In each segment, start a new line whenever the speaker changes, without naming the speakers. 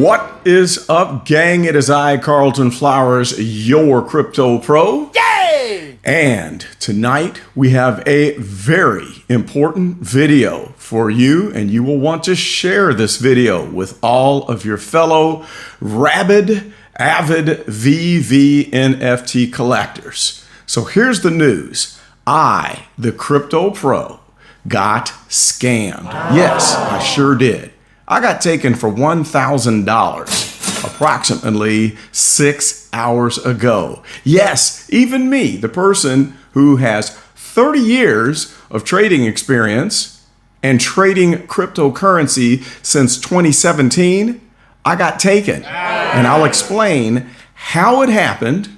What is up, gang? It is I, Carlton Flowers, your crypto pro.
Yay!
And tonight we have a very important video for you, and you will want to share this video with all of your fellow rabid, avid VeVe NFT collectors. So here's the news. I, the crypto pro, got scammed. Wow. Yes, I sure did. I got taken for $1,000 approximately 6 hours ago. Yes, even me, the person who has 30 years of trading experience and trading cryptocurrency since 2017, I got taken. And I'll explain how it happened.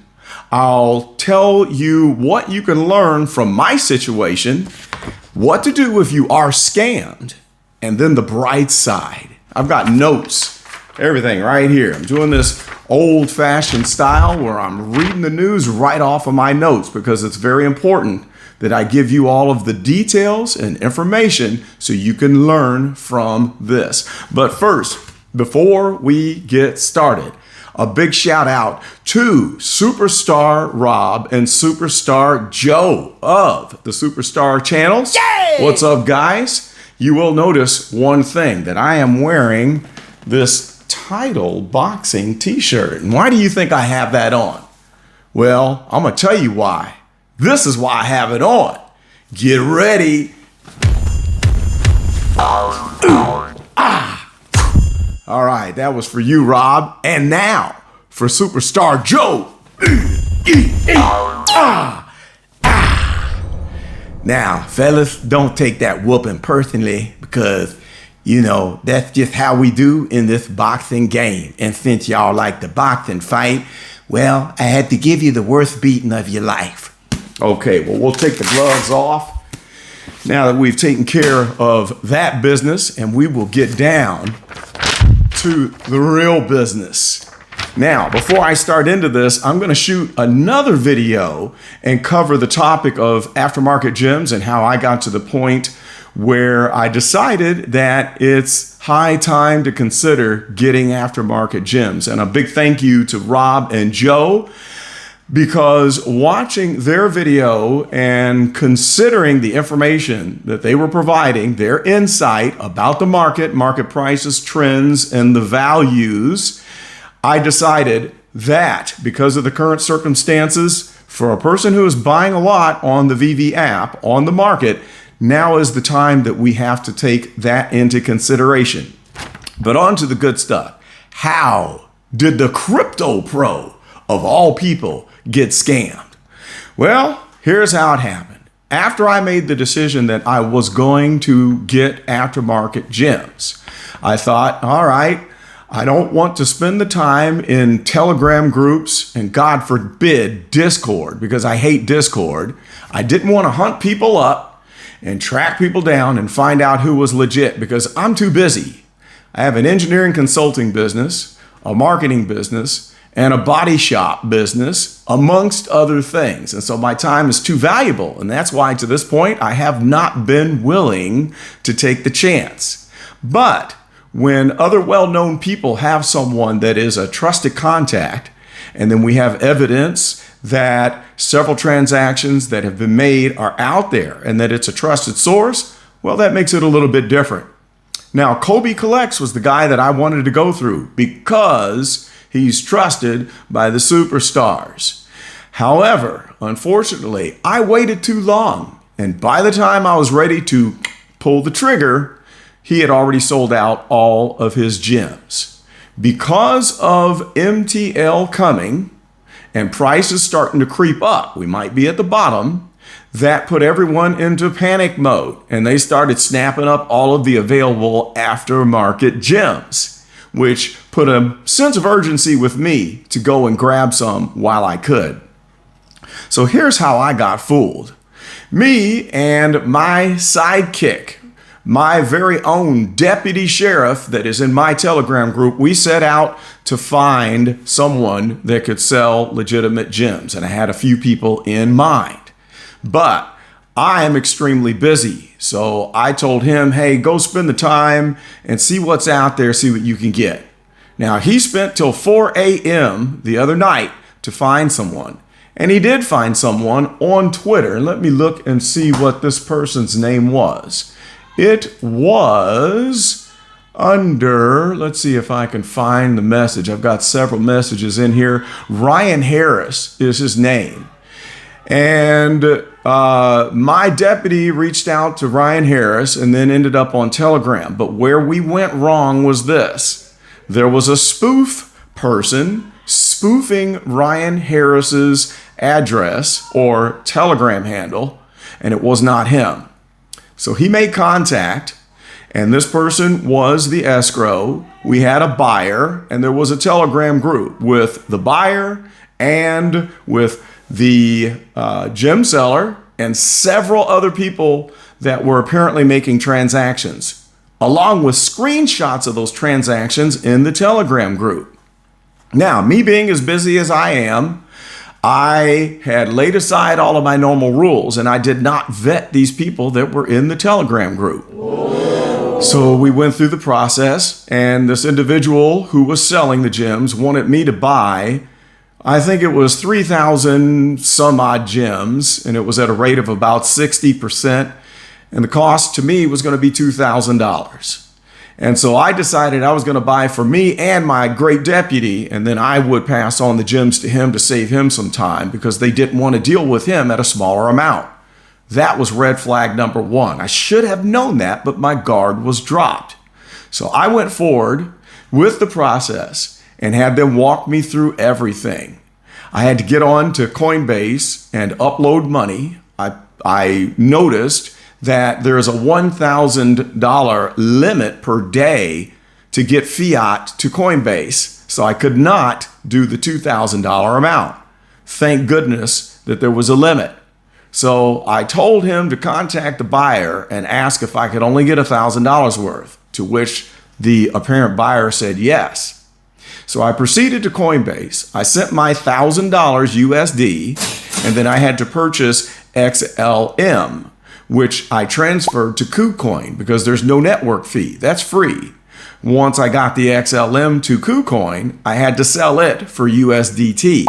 I'll tell you what you can learn from my situation, what to do if you are scammed, and then the bright side. I've got notes, everything right here. I'm doing this old-fashioned style where I'm reading the news right off of my notes because it's very important that I give you all of the details and information so you can learn from this. But first, before we get started, a big shout out to Superstar Rob and Superstar Joe of the Superstar channels.
Yay!
What's up, guys? You will notice one thing, that I am wearing this Title boxing t-shirt. And why do you think I have that on? Well, I'm gonna tell you why. This is why I have it on. Get ready. All right, that was for you, Rob. And now for Superstar Joe. Now, fellas, don't take that whooping personally because, you know, that's just how we do in this boxing game. And since y'all like the boxing fight, well, I had to give you the worst beating of your life. Okay, well, we'll take the gloves off now that we've taken care of that business, and we will get down to the real business. Now, before I start into this, I'm going to shoot another video and cover the topic of aftermarket gems and how I got to the point where I decided that it's high time to consider getting aftermarket gems. And a big thank you to Rob and Joe, because watching their video and considering the information that they were providing, their insight about the market prices, trends, and the values, I decided that because of the current circumstances, for a person who is buying a lot on the VeVe app, on the market, now is the time that we have to take that into consideration. But on to the good stuff. How did the crypto pro, of all people, get scammed? Well, here's how it happened. After I made the decision that I was going to get aftermarket gems, I thought, all right, I don't want to spend the time in Telegram groups and, God forbid, Discord, because I hate Discord. I didn't want to hunt people up and track people down and find out who was legit because I'm too busy. I have an engineering consulting business, a marketing business, and a body shop business, amongst other things. And so my time is too valuable. And that's why, to this point, I have not been willing to take the chance. But when other well-known people have someone that is a trusted contact, and then we have evidence that several transactions that have been made are out there and that it's a trusted source, well, that makes it a little bit different. Now, Kobe Collects was the guy that I wanted to go through because he's trusted by the superstars. However, unfortunately, I waited too long, and by the time I was ready to pull the trigger, he had already sold out all of his gems. Because of MTL coming and prices starting to creep up, we might be at the bottom, that put everyone into panic mode, and they started snapping up all of the available aftermarket gems, which put a sense of urgency with me to go and grab some while I could. So here's how I got fooled. Me and my sidekick, my very own deputy sheriff that is in my Telegram group, we set out to find someone that could sell legitimate gems. And I had a few people in mind. But I am extremely busy. So I told him, hey, go spend the time and see what's out there, see what you can get.
Now, he spent till 4 a.m. the other night to find someone. And he did find someone on Twitter. And let me look and see what this person's name was. It was under, let's see if I can find the message. I've got several messages in here. Ryan Harris is his name. And my deputy reached out to Ryan Harris and then ended up on Telegram. But where we went wrong was this. There was a spoof person spoofing Ryan Harris's address or Telegram handle, and it was not him. So he made contact, and this person was the escrow. We had a buyer, and there was a Telegram group with the buyer and with the gem seller and several other people that were apparently making transactions, along with screenshots of those transactions in the Telegram group. Now, me being as busy as I am, I had laid aside all of my normal rules, and I did not vet these people that were in the Telegram group. So we went through the process, and this individual who was selling the gems wanted me to buy, I think it was 3,000 some odd gems, and it was at a rate of about 60%, and the cost to me was going to be $2,000. And so I decided I was going to buy for me and my great deputy, and then I would pass on the gems to him to save him some time because they didn't want to deal with him at a smaller amount. That was red flag number one. I should have known that, but my guard was dropped. So I went forward with the process and had them walk me through everything. I had to get on to Coinbase and upload money. I noticed that there is a $1,000 limit per day to get fiat to Coinbase. So I could not do the $2,000 amount. Thank goodness that there was a limit. So I told him to contact the buyer and ask if I could only get $1,000 worth, to which the apparent buyer said yes. So I proceeded to Coinbase. I sent my $1,000 USD, and then I had to purchase XLM, which I transferred to KuCoin because there's no network fee. That's free. Once I got the XLM to KuCoin, I had to sell it for USDT.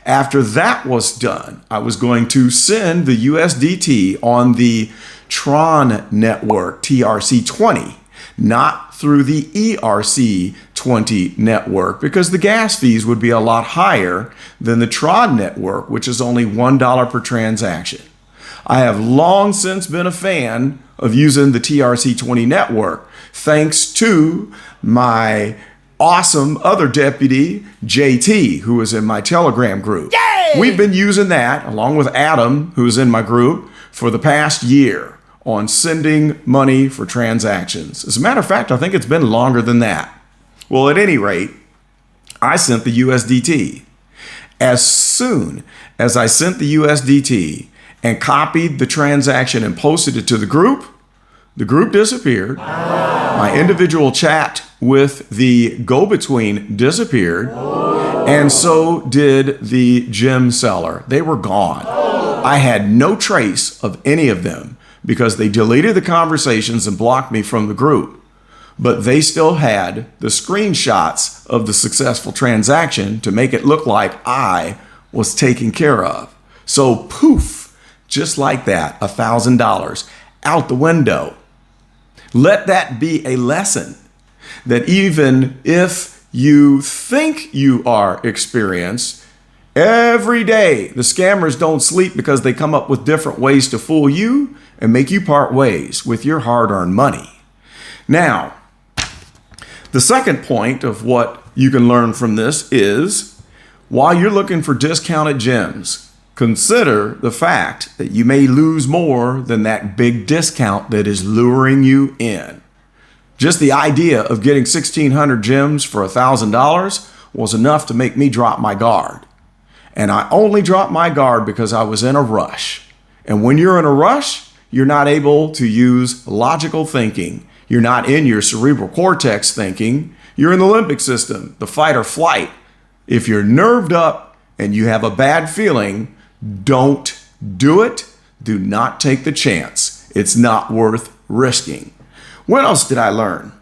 After that was done, I was going to send the USDT on the Tron network, TRC20, not through the ERC20 network, because the gas fees would be a lot higher than the Tron network, which is only $1 per transaction. I have long since been a fan of using the TRC20 network, thanks to my awesome other deputy, JT, who is in my Telegram group. Yay! We've been using that, along with Adam, who's in my group, for the past year on sending money for transactions. As a matter of fact, I think it's been longer than that. Well, at any rate, I sent the USDT. As soon as I sent the USDT and copied the transaction and posted it to the group disappeared. Wow. My individual chat with the go-between disappeared. Whoa. And so did the gem seller. They were gone. Whoa. I had no trace of any of them because they deleted the conversations and blocked me from the group. But they still had the screenshots of the successful transaction to make it look like I was taken care of. So poof. Just like that, $1,000 out the window. Let that be a lesson that even if you think you are experienced, every day the scammers don't sleep because they come up with different ways to fool you and make you part ways with your hard-earned money. Now, the second point of what you can learn from this is, while you're looking for discounted gems, consider the fact that you may lose more than that big discount that is luring you in. Just the idea of getting 1,600 gems for $1,000 was enough to make me drop my guard. And I only dropped my guard because I was in a rush. And when you're in a rush, you're not able to use logical thinking. You're not in your cerebral cortex thinking. You're in the limbic system, the fight or flight. If you're nerved up and you have a bad feeling, don't do it. Do not take the chance. It's not worth risking. What else did I learn?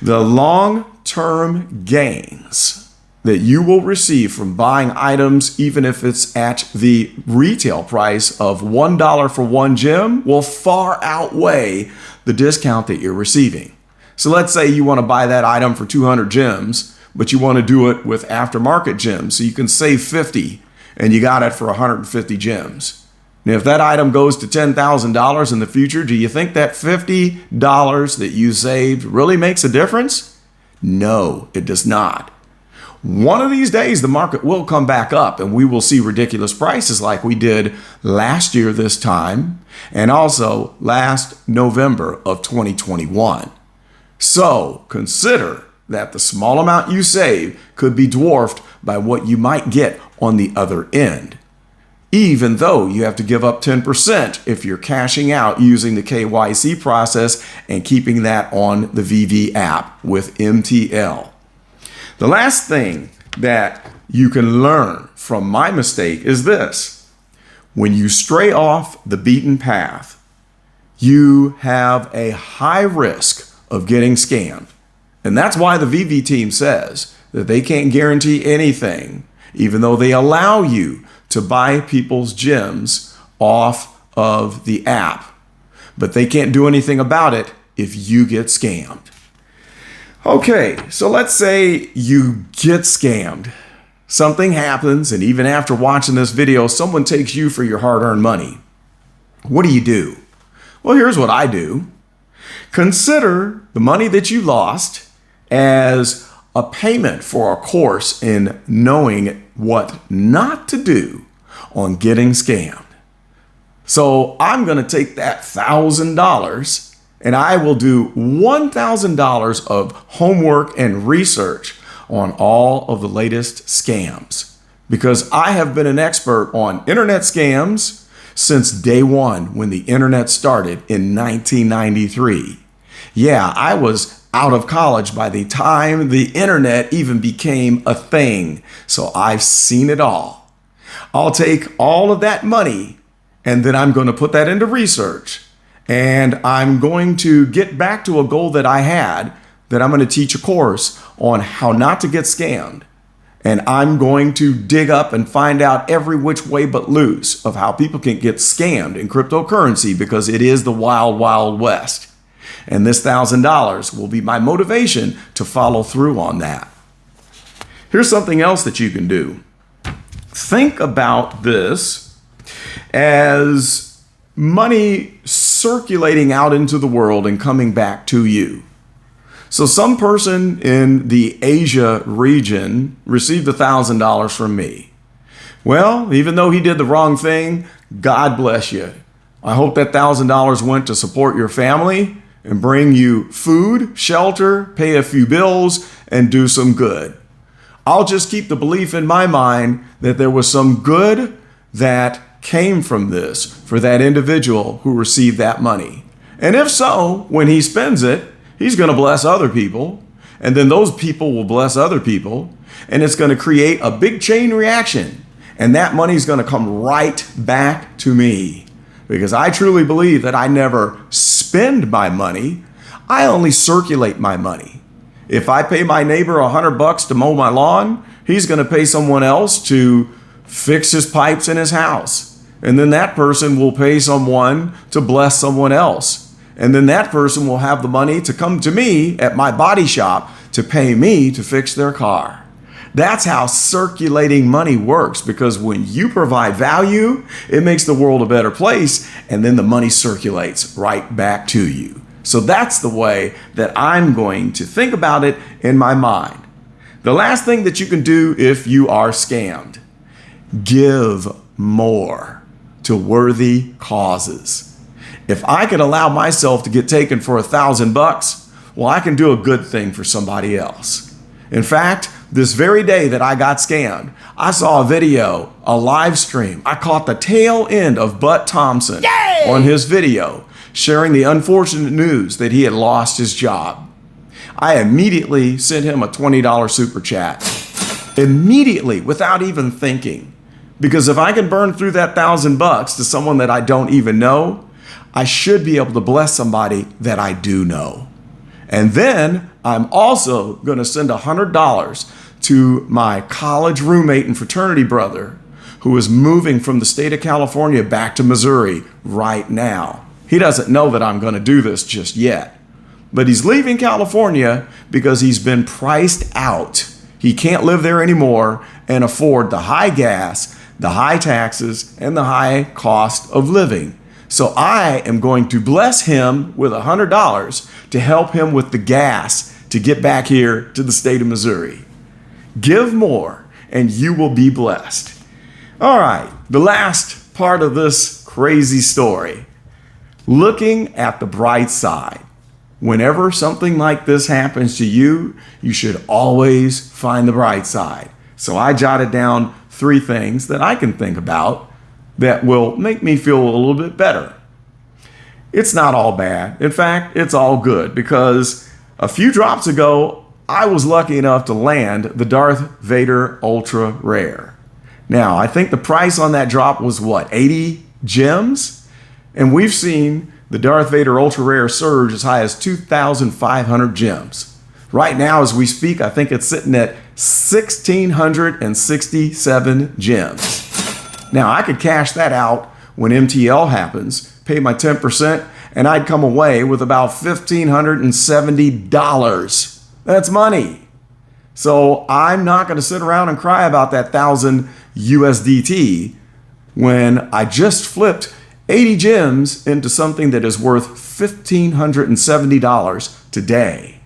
The long short-term gains that you will receive from buying items, even if it's at the retail price of $1 for one gem, will far outweigh the discount that you're receiving. So let's say you want to buy that item for 200 gems, but you want to do it with aftermarket gems, so you can save 50 and you got it for 150 gems. Now, if that item goes to $10,000 in the future, do you think that $50 that you saved really makes a difference? No, it does not. One of these days, the market will come back up and we will see ridiculous prices like we did last year this time and also last November of 2021. So consider that the small amount you save could be dwarfed by what you might get on the other end, even though you have to give up 10% if you're cashing out using the KYC process and keeping that on the VeVe app with MTL. The last thing that you can learn from my mistake is this. When you stray off the beaten path, you have a high risk of getting scammed. And that's why the VeVe team says that they can't guarantee anything, even though they allow you to buy people's gems off of the app. But they can't do anything about it if you get scammed. Okay, so let's say you get scammed. Something happens, and even after watching this video, someone takes you for your hard-earned money. What do? Well, here's what I do. Consider the money that you lost as a payment for a course in knowing what not to do on getting scammed. So I'm going to take that $1,000 and I will do $1,000 of homework and research on all of the latest scams, because I have been an expert on internet scams since day one when the internet started in 1993. Yeah, I was out of college by the time the internet even became a thing, so I've seen it all. I'll take all of that money and then I'm going to put that into research. And I'm going to get back to a goal that I had, that I'm going to teach a course on how not to get scammed. And I'm going to dig up and find out every which way but loose of how people can get scammed in cryptocurrency, because it is the wild, wild west. And this $1,000 will be my motivation to follow through on that. Here's something else that you can do. Think about this as money circulating out into the world and coming back to you. So some person in the Asia region received $1,000 from me. Well, even though he did the wrong thing, God bless you. I hope that $1,000 went to support your family and bring you food, shelter, pay a few bills, and do some good. I'll just keep the belief in my mind that there was some good that came from this for that individual who received that money. And if so, when he spends it, he's going to bless other people, and then those people will bless other people, and it's going to create a big chain reaction, and that money is going to come right back to me, because I truly believe that I never spend my money. I only circulate my money. If I pay my neighbor $100 to mow my lawn, he's going to pay someone else to fix his pipes in his house. And then that person will pay someone to bless someone else. And then that person will have the money to come to me at my body shop to pay me to fix their car. That's how circulating money works, because when you provide value, it makes the world a better place, and then the money circulates right back to you. So that's the way that I'm going to think about it in my mind. The last thing that you can do if you are scammed: give more to worthy causes. If I could allow myself to get taken for $1,000, well, I can do a good thing for somebody else. In fact, this very day that I got scammed, I saw a video, a live stream. I caught the tail end of Thompson on his video, sharing the unfortunate news that he had lost his job. I immediately sent him a $20 super chat. Immediately, without even thinking. Because if I can burn through that $1,000 to someone that I don't even know, I should be able to bless somebody that I do know. And then I'm also going to send $100 to my college roommate and fraternity brother who is moving from the state of California back to Missouri right now. He doesn't know that I'm going to do this just yet, but he's leaving California because he's been priced out. He can't live there anymore and afford the high gas, the high taxes, and the high cost of living. So I am going to bless him with $100 to help him with the gas to get back here to the state of Missouri. Give more and you will be blessed. All right, the last part of this crazy story. Looking at the bright side. Whenever something like this happens to you, you should always find the bright side. So I jotted down 3 things that I can think about that will make me feel a little bit better. It's not all bad. In fact, it's all good because a few drops ago, I was lucky enough to land the Darth Vader Ultra Rare. Now, I think the price on that drop was what, 80 gems? And we've seen the Darth Vader Ultra Rare surge as high as 2,500 gems. Right now, as we speak, I think it's sitting at 1,667 gems. Now, I could cash that out when MTL happens, pay my 10%, and I'd come away with about $1,570. That's money. So I'm not going to sit around and cry about that 1,000 USDT when I just flipped 80 gems into something that is worth $1,570 today.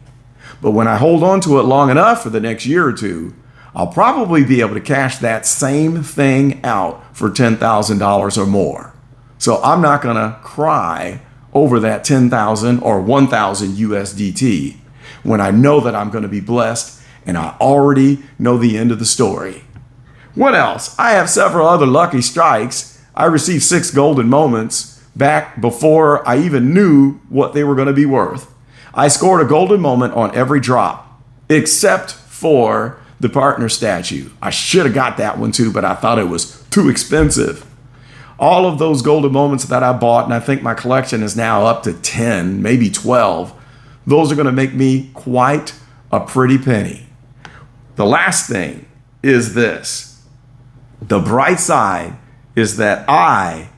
But when I hold on to it long enough for the next year or two, I'll probably be able to cash that same thing out for $10,000 or more. So I'm not going to cry over that 10,000 or 1,000 USDT when I know that I'm going to be blessed and I already know the end of the story. What else? I have several other lucky strikes. I received 6 golden moments back before I even knew what they were going to be worth. I scored a golden moment on every drop, except for the partner statue. I should have got that one too, but I thought it was too expensive. All of those golden moments that I bought, and I think my collection is now up to 10, maybe 12, those are going to make me quite a pretty penny. The last thing is this. The bright side is that I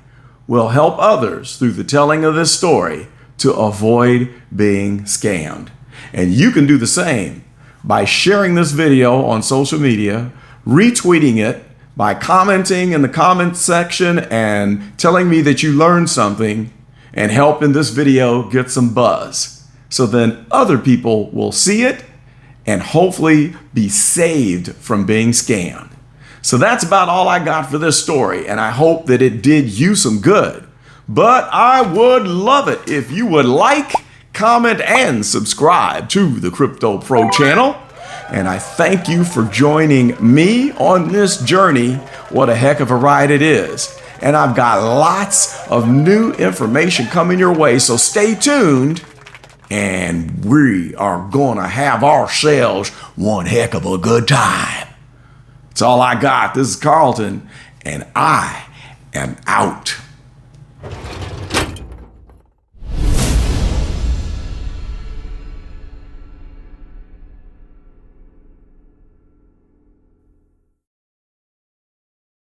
will help others through the telling of this story to avoid being scammed. And you can do the same by sharing this video on social media, retweeting it, by commenting in the comment section and telling me that you learned something and helping this video get some buzz. So then other people will see it and hopefully be saved from being scammed. So that's about all I got for this story, and I hope that it did you some good. But I would love it if you would like, comment, and subscribe to the Crypto Pro channel. And I thank you for joining me on this journey. What a heck of a ride it is. And I've got lots of new information coming your way, so stay tuned. And we are gonna have ourselves one heck of a good time. That's all I got. This is Carlton, and I am out.